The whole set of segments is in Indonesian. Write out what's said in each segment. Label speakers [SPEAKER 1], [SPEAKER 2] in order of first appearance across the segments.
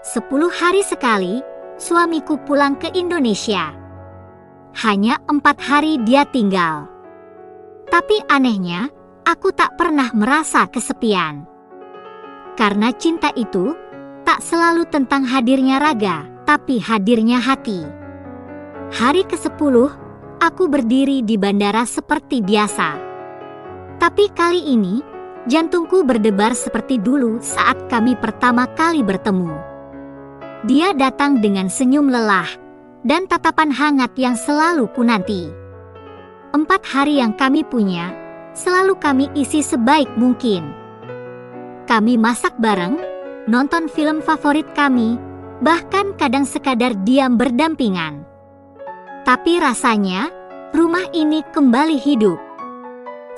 [SPEAKER 1] 10 hari sekali, suamiku pulang ke Indonesia. Hanya 4 hari dia tinggal. Tapi anehnya, aku tak pernah merasa kesepian. Karena cinta itu tak selalu tentang hadirnya raga, tapi hadirnya hati. Hari ke-10, aku berdiri di bandara seperti biasa. Tapi kali ini, jantungku berdebar seperti dulu saat kami pertama kali bertemu. Dia datang dengan senyum lelah dan tatapan hangat yang selalu kunanti. 4 hari yang kami punya, selalu kami isi sebaik mungkin. Kami masak bareng, nonton film favorit kami, bahkan kadang sekadar diam berdampingan. Tapi rasanya, rumah ini kembali hidup.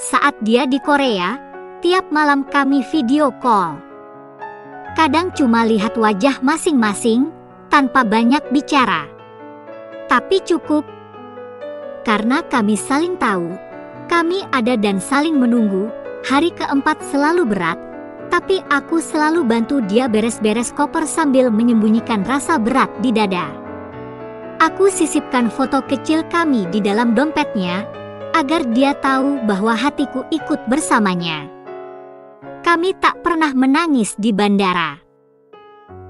[SPEAKER 1] Saat dia di Korea, tiap malam kami video call. Kadang cuma lihat wajah masing-masing, tanpa banyak bicara. Tapi cukup. Karena kami saling tahu, kami ada dan saling menunggu. Hari ke-4 selalu berat, tapi aku selalu bantu dia beres-beres koper sambil menyembunyikan rasa berat di dada. Aku sisipkan foto kecil kami di dalam dompetnya, agar dia tahu bahwa hatiku ikut bersamanya. Kami tak pernah menangis di bandara.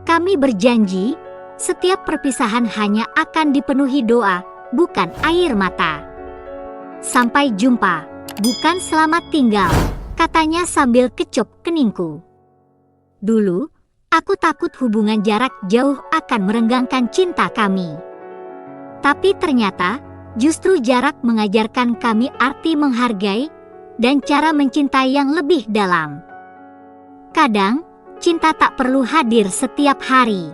[SPEAKER 1] Kami berjanji, setiap perpisahan hanya akan dipenuhi doa, bukan air mata. Sampai jumpa, bukan selamat tinggal, katanya sambil kecup keningku. Dulu, aku takut hubungan jarak jauh akan merenggangkan cinta kami. Tapi ternyata, justru jarak mengajarkan kami arti menghargai dan cara mencintai yang lebih dalam. Kadang, cinta tak perlu hadir setiap hari.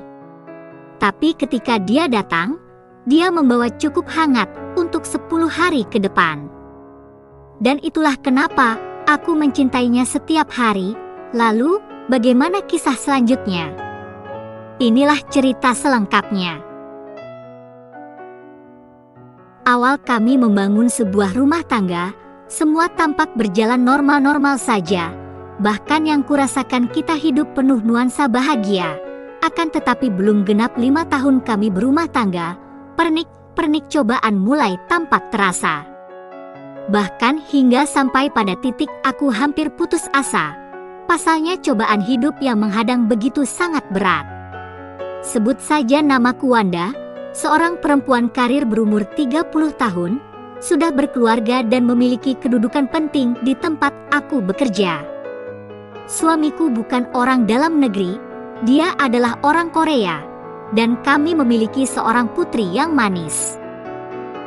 [SPEAKER 1] Tapi ketika dia datang, dia membawa cukup hangat untuk 10 hari ke depan. Dan itulah kenapa aku mencintainya setiap hari. Lalu, bagaimana kisah selanjutnya? Inilah cerita selengkapnya. Awal kami membangun sebuah rumah tangga, semua tampak berjalan normal-normal saja. Bahkan yang kurasakan kita hidup penuh nuansa bahagia. Akan tetapi belum genap 5 tahun kami berumah tangga, pernik-pernik cobaan mulai tampak terasa. Bahkan hingga sampai pada titik aku hampir putus asa. Pasalnya cobaan hidup yang menghadang begitu sangat berat. Sebut saja namaku Wanda, seorang perempuan karir berumur 30 tahun, sudah berkeluarga dan memiliki kedudukan penting di tempat aku bekerja. Suamiku bukan orang dalam negeri, dia adalah orang Korea, dan kami memiliki seorang putri yang manis.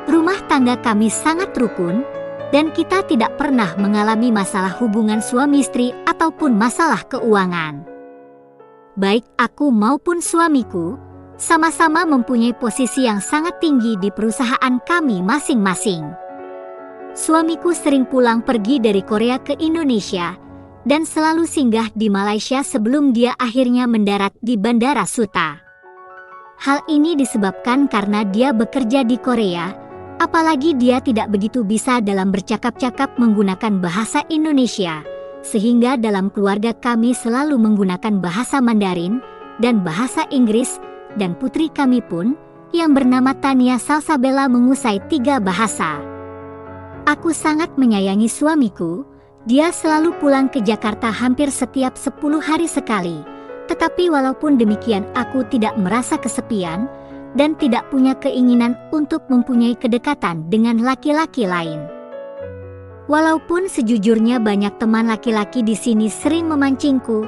[SPEAKER 1] Rumah tangga kami sangat rukun, dan kita tidak pernah mengalami masalah hubungan suami istri ataupun masalah keuangan. Baik aku maupun suamiku, sama-sama mempunyai posisi yang sangat tinggi di perusahaan kami masing-masing. Suamiku sering pulang pergi dari Korea ke Indonesia, dan selalu singgah di Malaysia sebelum dia akhirnya mendarat di Bandara Suta. Hal ini disebabkan karena dia bekerja di Korea, apalagi dia tidak begitu bisa dalam bercakap-cakap menggunakan bahasa Indonesia, sehingga dalam keluarga kami selalu menggunakan bahasa Mandarin dan bahasa Inggris, dan putri kami pun, yang bernama Tania Salsabella menguasai 3 bahasa. Aku sangat menyayangi suamiku, dia selalu pulang ke Jakarta hampir setiap 10 hari sekali, tetapi walaupun demikian aku tidak merasa kesepian, dan tidak punya keinginan untuk mempunyai kedekatan dengan laki-laki lain. Walaupun sejujurnya banyak teman laki-laki di sini sering memancingku,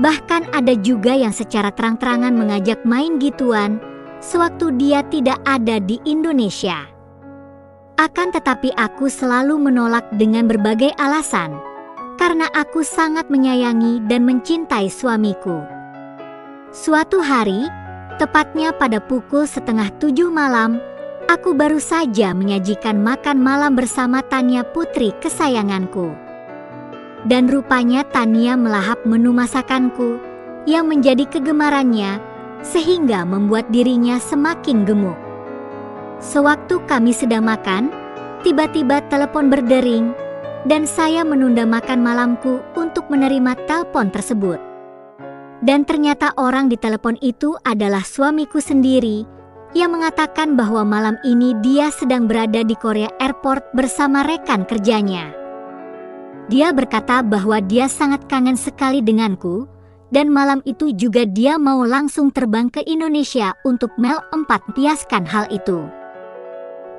[SPEAKER 1] bahkan ada juga yang secara terang-terangan mengajak main gituan, sewaktu dia tidak ada di Indonesia. Akan tetapi aku selalu menolak dengan berbagai alasan, karena aku sangat menyayangi dan mencintai suamiku. Suatu hari, tepatnya pada pukul 6:30 malam, aku baru saja menyajikan makan malam bersama Tania putri kesayanganku. Dan rupanya Tania melahap menu masakanku, yang menjadi kegemarannya, sehingga membuat dirinya semakin gemuk. Sewaktu kami sedang makan, tiba-tiba telepon berdering, dan saya menunda makan malamku untuk menerima telepon tersebut. Dan ternyata orang di telepon itu adalah suamiku sendiri yang mengatakan bahwa malam ini dia sedang berada di Korea Airport bersama rekan kerjanya. Dia berkata bahwa dia sangat kangen sekali denganku, dan malam itu juga dia mau langsung terbang ke Indonesia untuk melampiaskan hal itu.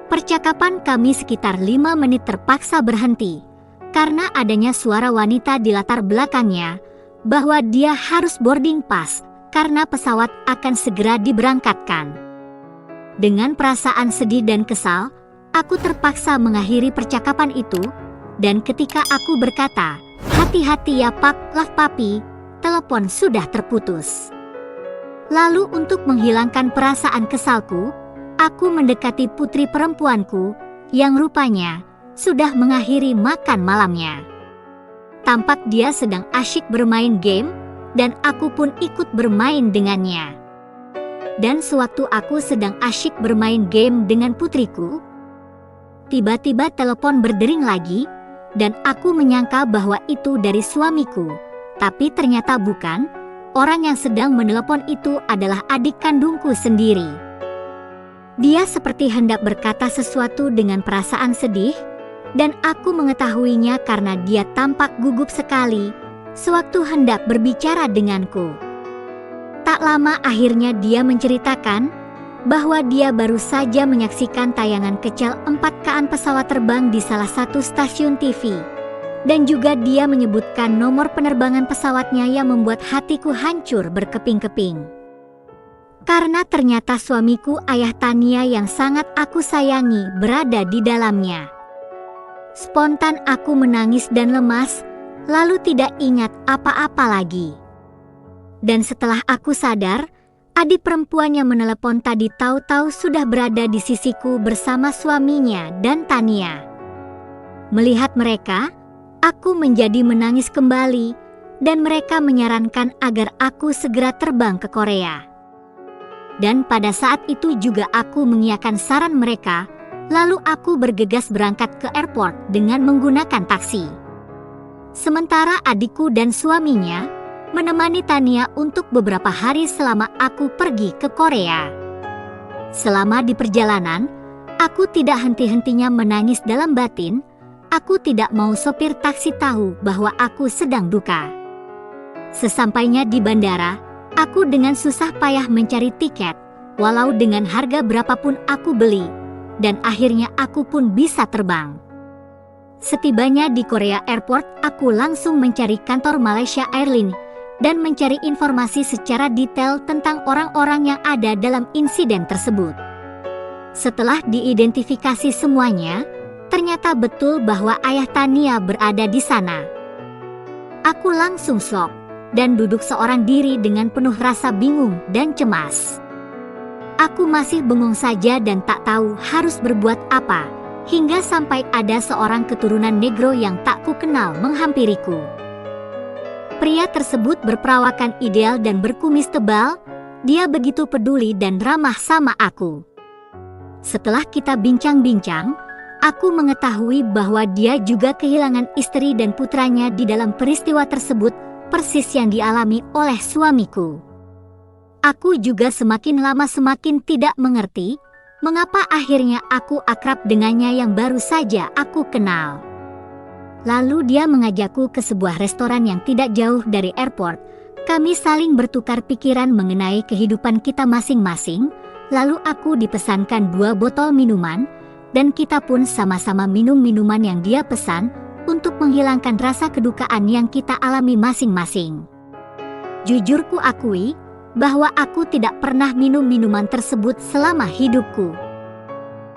[SPEAKER 1] Percakapan kami sekitar 5 menit terpaksa berhenti, karena adanya suara wanita di latar belakangnya, bahwa dia harus boarding pass, karena pesawat akan segera diberangkatkan. Dengan perasaan sedih dan kesal, aku terpaksa mengakhiri percakapan itu, dan ketika aku berkata, "Hati-hati ya Pak, love papi," telepon sudah terputus. Lalu untuk menghilangkan perasaan kesalku, aku mendekati putri perempuanku, yang rupanya sudah mengakhiri makan malamnya. Tampak dia sedang asyik bermain game, dan aku pun ikut bermain dengannya. Dan sewaktu aku sedang asyik bermain game dengan putriku, tiba-tiba telepon berdering lagi, dan aku menyangka bahwa itu dari suamiku, tapi ternyata bukan. Orang yang sedang menelepon itu adalah adik kandungku sendiri. Dia seperti hendak berkata sesuatu dengan perasaan sedih, dan aku mengetahuinya karena dia tampak gugup sekali sewaktu hendak berbicara denganku. Tak lama akhirnya dia menceritakan bahwa dia baru saja menyaksikan tayangan kecil 4K-an pesawat terbang di salah satu stasiun TV. Dan juga dia menyebutkan nomor penerbangan pesawatnya yang membuat hatiku hancur berkeping-keping. Karena ternyata suamiku, ayah Tania yang sangat aku sayangi, berada di dalamnya. Spontan aku menangis dan lemas, lalu tidak ingat apa-apa lagi. Dan setelah aku sadar, adik perempuan yang menelepon tadi tahu-tahu sudah berada di sisiku bersama suaminya dan Tania. Melihat mereka, aku menjadi menangis kembali, dan mereka menyarankan agar aku segera terbang ke Korea. Dan pada saat itu juga aku mengiyakan saran mereka, lalu aku bergegas berangkat ke airport dengan menggunakan taksi. Sementara adikku dan suaminya menemani Tania untuk beberapa hari selama aku pergi ke Korea. Selama di perjalanan, aku tidak henti-hentinya menangis dalam batin. Aku tidak mau sopir taksi tahu bahwa aku sedang duka. Sesampainya di bandara, aku dengan susah payah mencari tiket, walau dengan harga berapapun aku beli, dan akhirnya aku pun bisa terbang. Setibanya di Korea Airport, aku langsung mencari kantor Malaysia Airlines dan mencari informasi secara detail tentang orang-orang yang ada dalam insiden tersebut. Setelah diidentifikasi semuanya, ternyata betul bahwa ayah Tania berada di sana. Aku langsung shock dan duduk seorang diri dengan penuh rasa bingung dan cemas. Aku masih bengong saja dan tak tahu harus berbuat apa, hingga sampai ada seorang keturunan negro yang tak ku kenal menghampiriku. Pria tersebut berperawakan ideal dan berkumis tebal. Dia begitu peduli dan ramah sama aku. Setelah kita bincang-bincang, aku mengetahui bahwa dia juga kehilangan istri dan putranya di dalam peristiwa tersebut, persis yang dialami oleh suamiku. Aku juga semakin lama semakin tidak mengerti mengapa akhirnya aku akrab dengannya yang baru saja aku kenal. Lalu dia mengajakku ke sebuah restoran yang tidak jauh dari airport. Kami saling bertukar pikiran mengenai kehidupan kita masing-masing. Lalu aku dipesankan 2 botol minuman, dan kita pun sama-sama minum minuman yang dia pesan untuk menghilangkan rasa kedukaan yang kita alami masing-masing. Jujur ku akui bahwa aku tidak pernah minum minuman tersebut selama hidupku.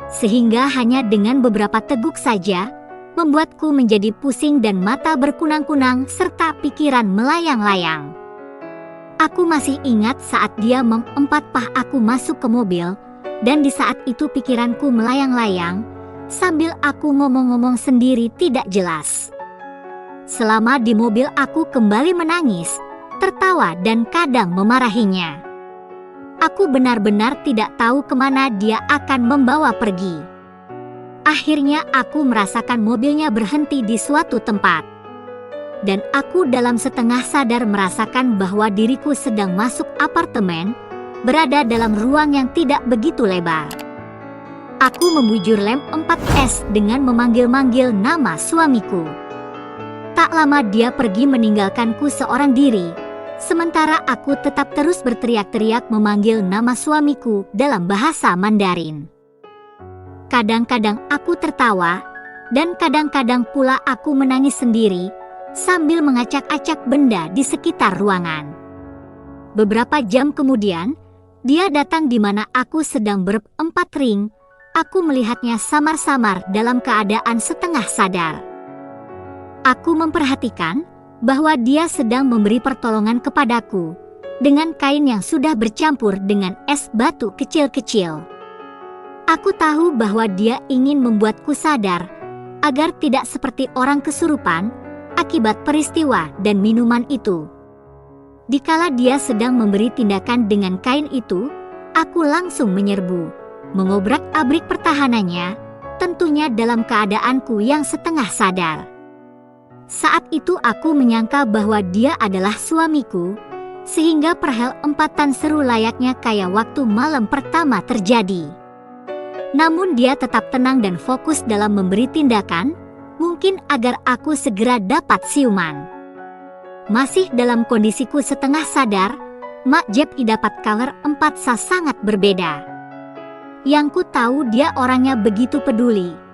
[SPEAKER 1] Sehingga hanya dengan beberapa teguk saja, membuatku menjadi pusing dan mata berkunang-kunang serta pikiran melayang-layang. Aku masih ingat saat dia mempah aku masuk ke mobil, dan di saat itu pikiranku melayang-layang, sambil aku ngomong-ngomong sendiri tidak jelas. Selama di mobil aku kembali menangis, tertawa dan kadang memarahinya. Aku benar-benar tidak tahu kemana dia akan membawa pergi. Akhirnya aku merasakan mobilnya berhenti di suatu tempat. dan aku dalam setengah sadar merasakan bahwa diriku sedang masuk apartemen, berada dalam ruang yang tidak begitu lebar. Aku membujur lem 4S dengan memanggil-manggil nama suamiku. Tak lama dia pergi meninggalkanku seorang diri, sementara aku tetap terus berteriak-teriak memanggil nama suamiku dalam bahasa Mandarin. Kadang-kadang aku tertawa, dan kadang-kadang pula aku menangis sendiri, sambil mengacak-acak benda di sekitar ruangan. Beberapa jam kemudian, dia datang di mana aku sedang berempat ring. Aku melihatnya samar-samar dalam keadaan setengah sadar. Aku memperhatikan bahwa dia sedang memberi pertolongan kepadaku dengan kain yang sudah bercampur dengan es batu kecil-kecil. Aku tahu bahwa dia ingin membuatku sadar agar tidak seperti orang kesurupan akibat peristiwa dan minuman itu. Dikala dia sedang memberi tindakan dengan kain itu, aku langsung menyerbu, mengobrak-abrik pertahanannya, tentunya dalam keadaanku yang setengah sadar. Saat itu aku menyangka bahwa dia adalah suamiku, sehingga perhelempatan seru layaknya kayak waktu malam pertama terjadi. Namun dia tetap tenang dan fokus dalam memberi tindakan, mungkin agar aku segera dapat siuman. Masih dalam kondisiku setengah sadar, Mak Jepi dapat cover 4S sangat berbeda. Yang ku tahu dia orangnya begitu peduli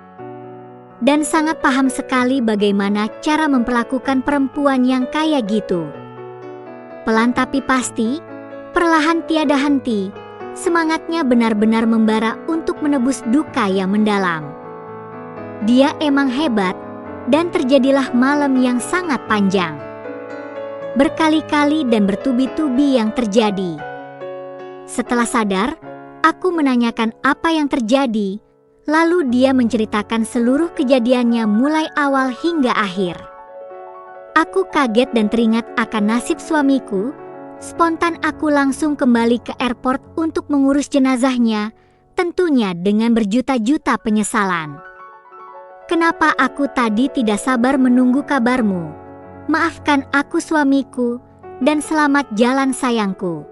[SPEAKER 1] dan sangat paham sekali bagaimana cara memperlakukan perempuan yang kayak gitu. Pelan tapi pasti, perlahan tiada henti, semangatnya benar-benar membara untuk menebus duka yang mendalam. Dia emang hebat, dan terjadilah malam yang sangat panjang. Berkali-kali dan bertubi-tubi yang terjadi. Setelah sadar, aku menanyakan apa yang terjadi, lalu dia menceritakan seluruh kejadiannya mulai awal hingga akhir. Aku kaget dan teringat akan nasib suamiku. Spontan aku langsung kembali ke airport untuk mengurus jenazahnya, tentunya dengan berjuta-juta penyesalan. Kenapa aku tadi tidak sabar menunggu kabarmu? Maafkan aku suamiku, dan selamat jalan sayangku.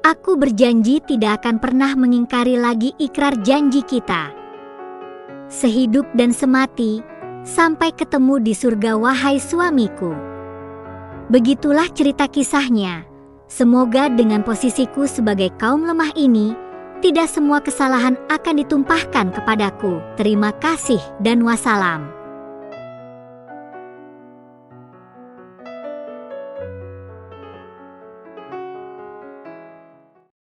[SPEAKER 1] Aku berjanji tidak akan pernah mengingkari lagi ikrar janji kita. Sehidup dan semati, sampai ketemu di surga wahai suamiku. Begitulah cerita kisahnya. Semoga dengan posisiku sebagai kaum lemah ini, tidak semua kesalahan akan ditumpahkan kepadaku. Terima kasih dan wassalam.